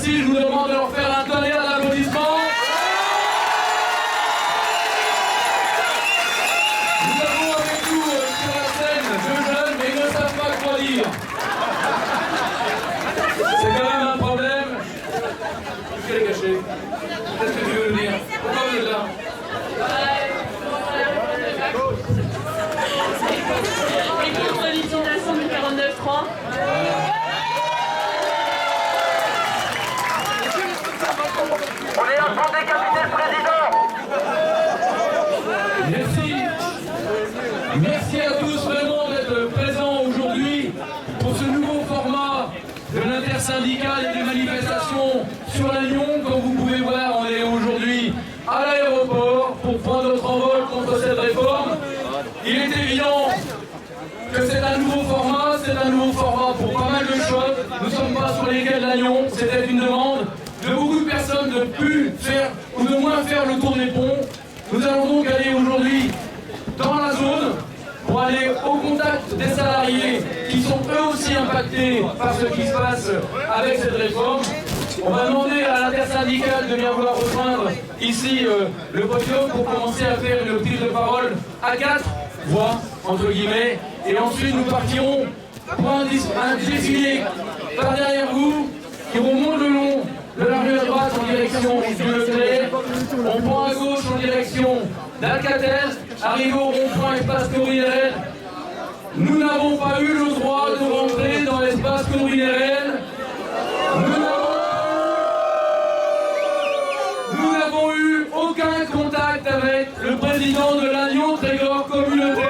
aussi, je vous demande de leur faire un tonnerre d'applaudissements. Nous avons avec nous sur la scène deux jeunes, mais ils ne savent pas quoi dire. C'est quand même un problème. Qu'est-ce qu'elle est cachée? Qu'est-ce que tu veux dire? Pourquoi vous êtes là? Et contre l'utilisation du 49.3. On est en train de décapiter le président. Merci. Merci à tous vraiment d'être présents aujourd'hui pour ce nouveau format de l'intersyndicale et des manifestations sur Lannion. Comme vous pouvez voir, on est aujourd'hui à l'aéroport pour prendre notre envol contre cette réforme. Il est évident que c'est un nouveau format pour pas mal de choses. Nous ne sommes pas sur les quais de Lannion, c'était une demande de beaucoup de personnes de plus faire ou de moins faire le tour des ponts. Nous allons donc aller aujourd'hui dans la zone pour aller au contact des salariés qui sont eux aussi impactés par ce qui se passe avec cette réforme. On va demander à l'intersyndicale de bien vouloir rejoindre ici le podium pour commencer à faire une prise de parole à 4 voix, entre guillemets, et ensuite nous partirons pour un défilé par derrière vous qui remonte le long de la rue à droite en direction du Leclerc. On prend à gauche en direction d'Alcatel, arrivé au rond-point espace Corinne. Nous n'avons pas eu le droit de rentrer dans l'espace Corinne. Nous n'avons eu aucun contact avec le président de Lannion Trégor Communauté.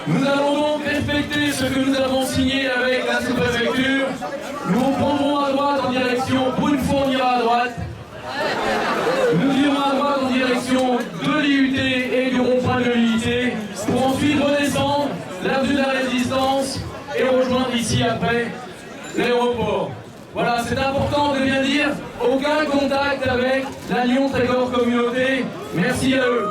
Nous allons donc respecter ce que nous avons signé avec la sous-préfecture. Nous prendrons à droite en direction, pour une fois on ira à droite. Nous irons à droite en direction de l'IUT et du rond-point de l'IUT pour ensuite redescendre l'avenue de la Résistance et rejoindre ici après l'aéroport. Voilà, c'est important de bien dire, aucun contact avec Lannion Trégor Communauté. Merci à eux.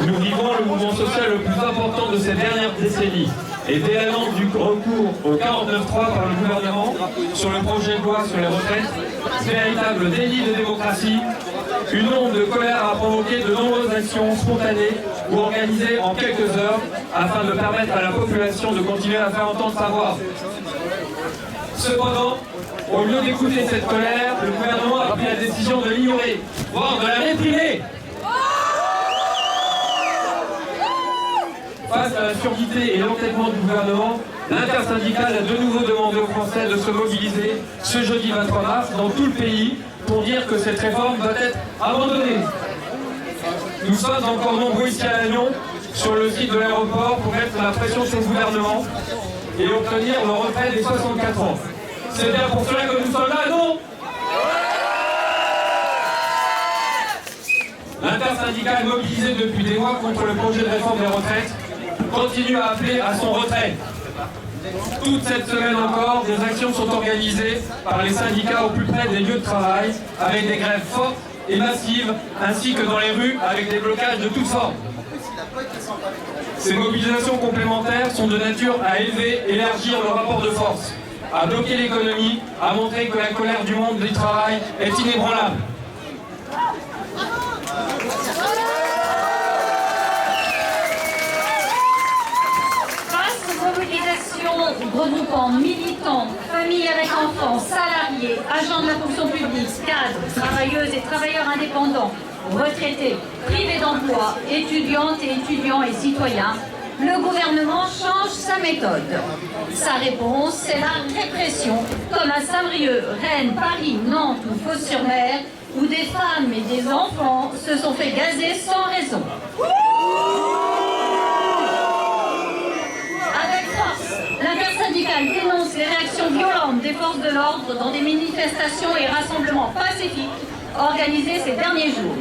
Nous vivons le mouvement social le plus important de ces dernières décennies. Et dès l'annonce du recours au 49.3 par le gouvernement sur le projet de loi sur les retraites, véritable déni de démocratie, une onde de colère a provoqué de nombreuses actions spontanées ou organisées en quelques heures afin de permettre à la population de continuer à faire entendre sa voix. Cependant, au lieu d'écouter cette colère, le gouvernement a pris la décision de l'ignorer, voire de la réprimer. Face à la surdité et l'entêtement du gouvernement, l'intersyndicale a de nouveau demandé aux Français de se mobiliser ce jeudi 23 mars dans tout le pays pour dire que cette réforme doit être abandonnée. Nous sommes encore nombreux ici à Lannion, sur le site de l'aéroport, pour mettre la pression sur le gouvernement et obtenir le retrait des 64 ans. C'est bien pour cela que nous sommes là, non? L'intersyndicale mobilisée depuis des mois contre le projet de réforme des retraites continue à appeler à son retrait. Toute cette semaine encore, des actions sont organisées par les syndicats au plus près des lieux de travail, avec des grèves fortes et massives, ainsi que dans les rues, avec des blocages de toutes formes. Ces mobilisations complémentaires sont de nature à élargir le rapport de force, à bloquer l'économie, à montrer que la colère du monde du travail est inébranlable. Regroupant militants, familles avec enfants, salariés, agents de la fonction publique, cadres, travailleuses et travailleurs indépendants, retraités, privés d'emploi, étudiantes et étudiants et citoyens, le gouvernement change sa méthode. Sa réponse, c'est la répression, comme à Saint-Brieuc, Rennes, Paris, Nantes ou Fos-sur-Mer, où des femmes et des enfants se sont fait gazer sans raison. L'intersyndicale dénonce les réactions violentes des forces de l'ordre dans des manifestations et rassemblements pacifiques organisés ces derniers jours.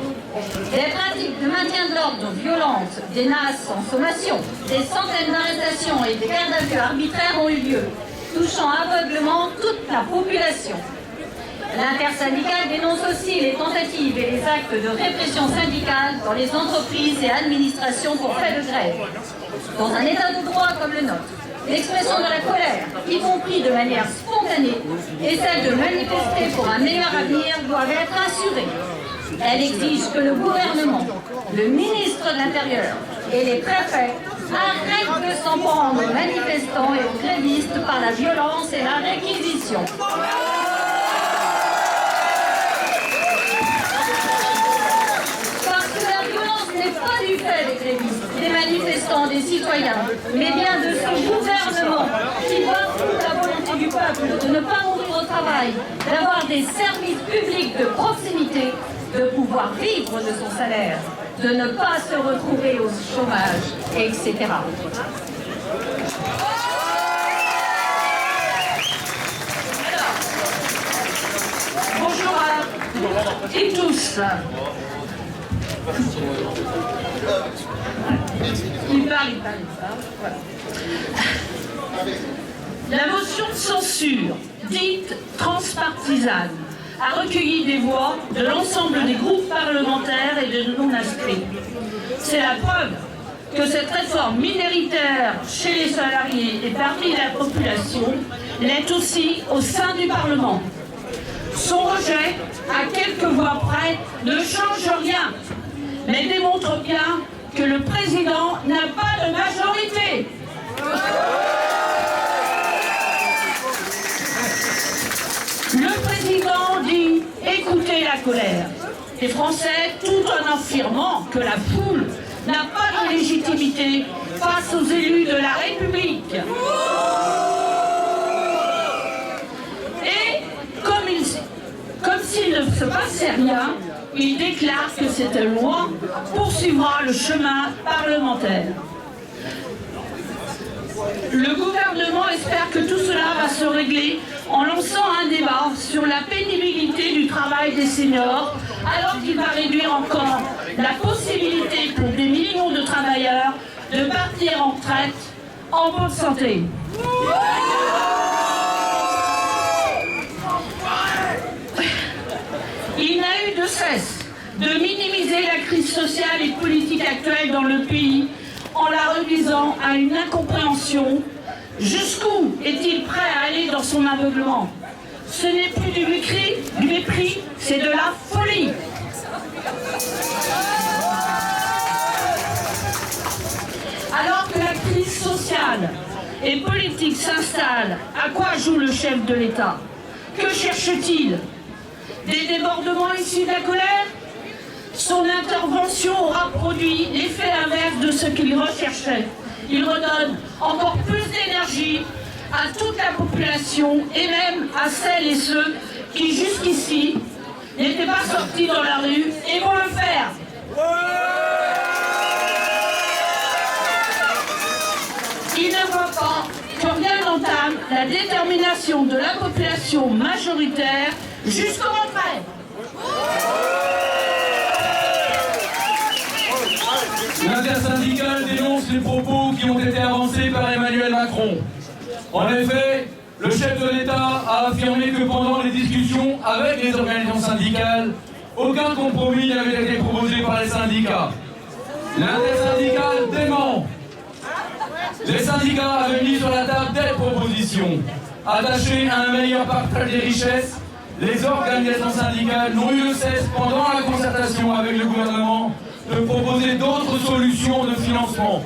Des pratiques de maintien de l'ordre violentes, des nasses en sommation, des centaines d'arrestations et des gardes à vue arbitraires ont eu lieu, touchant aveuglement toute population. L'intersyndicale dénonce aussi les tentatives et les actes de répression syndicale dans les entreprises et administrations pour fait de grève. Dans un état de droit comme le nôtre, l'expression de la colère, y compris de manière spontanée, et celle de manifester pour un meilleur avenir doivent être assurées. Elle exige que le gouvernement, le ministre de l'Intérieur et les préfets arrêtent de s'en prendre aux manifestants et aux grévistes par la violence et la réquisition. Parce que la violence n'est pas du fait des grévistes, des manifestants, des citoyens, mais bien de ce gouvernement qui voit toute la volonté du peuple de ne pas mourir au travail, d'avoir des services publics de proximité, de pouvoir vivre de son salaire, de ne pas se retrouver au chômage, etc. Alors, bonjour à et tous. Il parle. Voilà. La motion de censure, dite transpartisane, a recueilli des voix de l'ensemble des groupes parlementaires et de non-inscrits. C'est la preuve que cette réforme minoritaire chez les salariés et parmi la population l'est aussi au sein du Parlement. Son rejet, à quelques voix près, ne change rien, mais démontre bien que le président n'a pas de majorité. Le président dit « écoutez la colère » des Français tout en affirmant que la foule n'a pas de légitimité face aux élus de la République. Et comme s'il ne se passait rien, il déclare que cette loi poursuivra le chemin parlementaire. Le gouvernement espère que tout cela va se régler en lançant un débat sur la pénibilité du travail des seniors, alors qu'il va réduire encore la possibilité pour des millions de travailleurs de partir en retraite en bonne santé. Il n'a eu de cesse de minimiser la crise sociale et politique actuelle dans le pays en la réduisant à une incompréhension. Jusqu'où est-il prêt à aller dans son aveuglement? Ce n'est plus du mépris, c'est de la folie. Alors que la crise sociale et politique s'installe, à quoi joue le chef de l'État? Que cherche-t-il? Des débordements issus de la colère? Son intervention aura produit l'effet inverse de ce qu'il recherchait. Il redonne encore plus d'énergie à toute la population et même à celles et ceux qui jusqu'ici n'étaient pas sortis dans la rue et vont le faire. Il ne voit pas que rien n'entame la détermination de la population majoritaire jusqu'au retrait. L'intersyndicale dénonce les propos qui ont été avancés par Emmanuel Macron. En effet, le chef de l'État a affirmé que pendant les discussions avec les organisations syndicales, aucun compromis n'avait été proposé par les syndicats. L'intersyndicale dément. Les syndicats avaient mis sur la table des propositions. Attachées à un meilleur partage des richesses, les organisations syndicales n'ont eu de cesse pendant la concertation avec le gouvernement de proposer d'autres solutions de financement.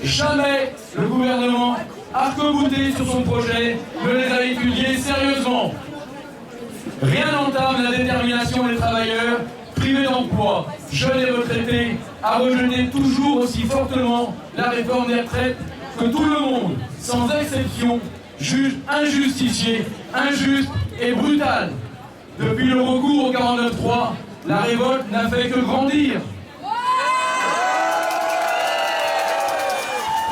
Jamais le gouvernement, arc-bouté sur son projet, ne les a étudiés sérieusement. Rien n'entame la détermination des travailleurs privés d'emploi, jeunes et retraités, à rejeter toujours aussi fortement la réforme des retraites que tout le monde, sans exception, juge injustifiée, injuste et brutale. Depuis le recours au 49.3, la révolte n'a fait que grandir.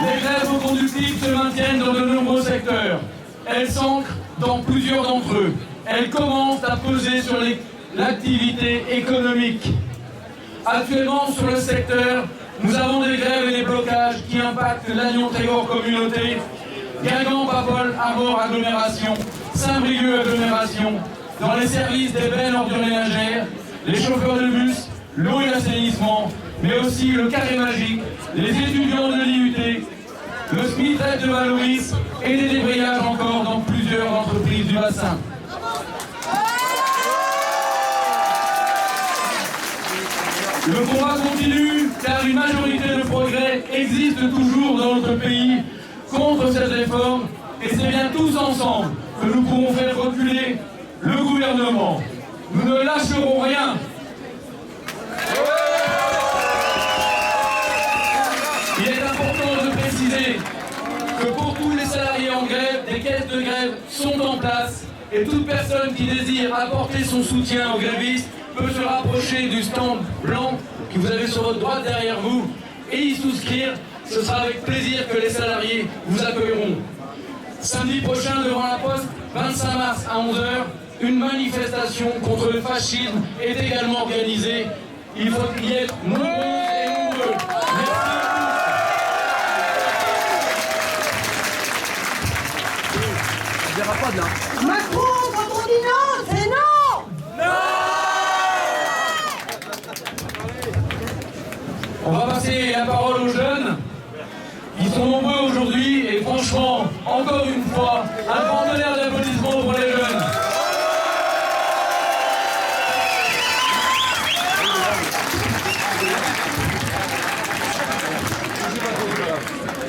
Les grèves reconductibles se maintiennent dans de nombreux secteurs. Elles s'ancrent dans plusieurs d'entre eux. Elles commencent à peser sur l'activité économique. Actuellement, sur le secteur, nous avons des grèves et des blocages qui impactent Lannion-Trégor communauté, Guingamp, Papol, Armor, agglomération, Saint-Brieuc Agglomération, dans les services des bennes ordures ménagères, les chauffeurs de bus, l'eau et l'assainissement, mais aussi le carré magique, les étudiants de l'IUT, le SMITRET de Valoris et des débrayages encore dans plusieurs entreprises du bassin. Le combat continue car une majorité de progrès existe toujours dans notre pays contre cette réforme et c'est bien tous ensemble que nous pourrons faire reculer le gouvernement. Nous ne lâcherons rien. Il est important de préciser que pour tous les salariés en grève, des caisses de grève sont en place et toute personne qui désire apporter son soutien aux grévistes peut se rapprocher du stand blanc que vous avez sur votre droite derrière vous et y souscrire. Ce sera avec plaisir que les salariés vous accueilleront. Samedi prochain devant la Poste, 25 mars à 11h, une manifestation contre le fascisme est également organisée. Il faut y être nombreux et nombreux. Merci à tous. Macron, quand on dit non, c'est non! On va passer la parole aux jeunes. Ils sont nombreux aujourd'hui et franchement, encore une fois, un grand tonnerre d'applaudissements pour les jeunes.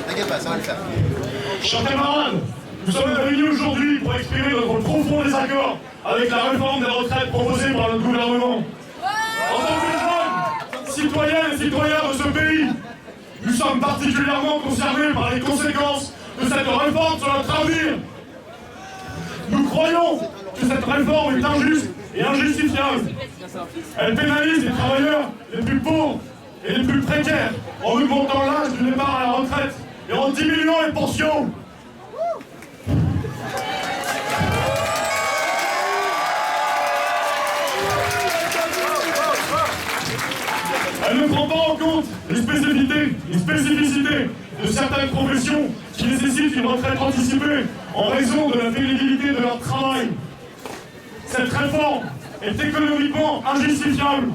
T'inquiète pas, ça va le faire. Chers camarades, nous sommes réunis aujourd'hui pour exprimer notre profond désaccord avec la réforme des retraites proposée par notre gouvernement. En tant que jeunes, citoyennes et citoyens de ce pays, nous sommes particulièrement concernés par les conséquences de cette réforme sur notre avenir. Nous croyons que cette réforme est injuste et injustifiable. Elle pénalise les travailleurs les plus pauvres et les plus précaires en augmentant l'âge du départ à la retraite et en diminuant les pensions. Elle ne prend pas en compte les spécificités de certaines professions qui nécessitent une retraite anticipée en raison de la pénibilité de leur travail. Cette réforme est économiquement injustifiable.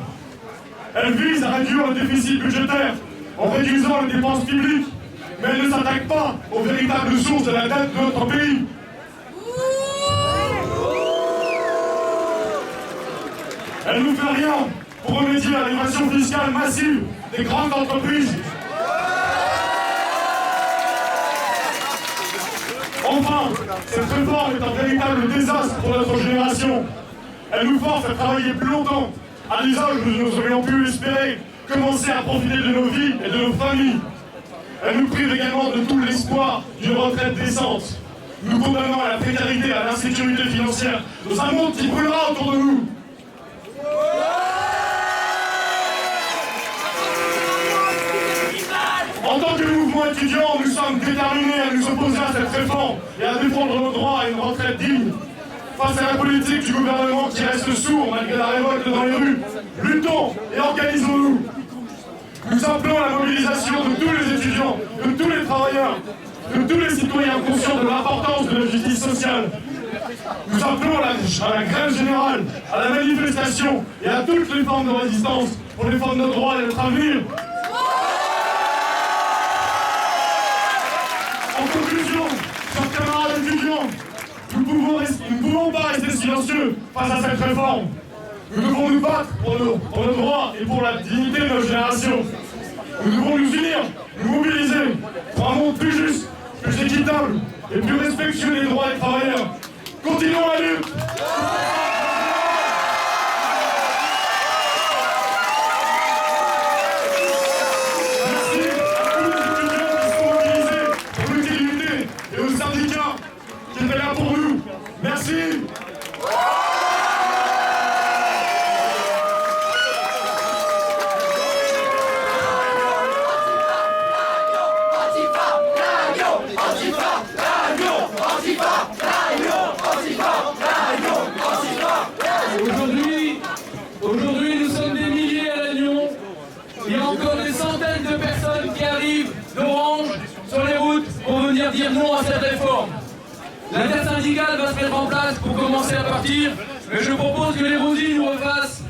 Elle vise à réduire le déficit budgétaire en réduisant les dépenses publiques, mais elle ne s'attaque pas aux véritables sources de la dette de notre pays. Elle ne fait rien pour remédier à l'évasion fiscale massive des grandes entreprises. Enfin, cette réforme est un véritable désastre pour notre génération. Elle nous force à travailler plus longtemps, à l'usage où nous aurions pu espérer commencer à profiter de nos vies et de nos familles. Elle nous prive également de tout l'espoir d'une retraite décente. Nous condamnons à la précarité et à l'insécurité financière dans un monde qui brûlera autour de nous. En tant que mouvement étudiant, nous sommes déterminés à nous opposer à cette réforme et à défendre nos droits à une retraite digne. Face à la politique du gouvernement qui reste sourd malgré la révolte dans les rues, luttons et organisons-nous. Nous appelons à la mobilisation de tous les étudiants, de tous les travailleurs, de tous les citoyens conscients de l'importance de la justice sociale. Nous appelons à la grève générale, à la manifestation et à toutes les formes de résistance pour défendre nos droits et notre avenir. En conclusion, chers camarades étudiants, nous ne pouvons pas rester silencieux face à cette réforme. Nous devons nous battre pour nos droits et pour la dignité de notre génération. Nous devons nous unir, nous mobiliser pour un monde plus juste, plus équitable et plus respectueux des droits des travailleurs. Continuons la lutte! Merci à tous les étudiants qui sont mobilisés pour l'utilité et aux syndicats qui étaient là pour nous. Merci! Aujourd'hui, nous sommes des milliers à Lannion. Il y a encore des centaines de personnes qui arrivent d'Orange sur les routes pour venir dire non à cette réforme. L'intersyndicale salle va se mettre en place pour commencer à partir. Mais je propose que les Rosy nous refassent.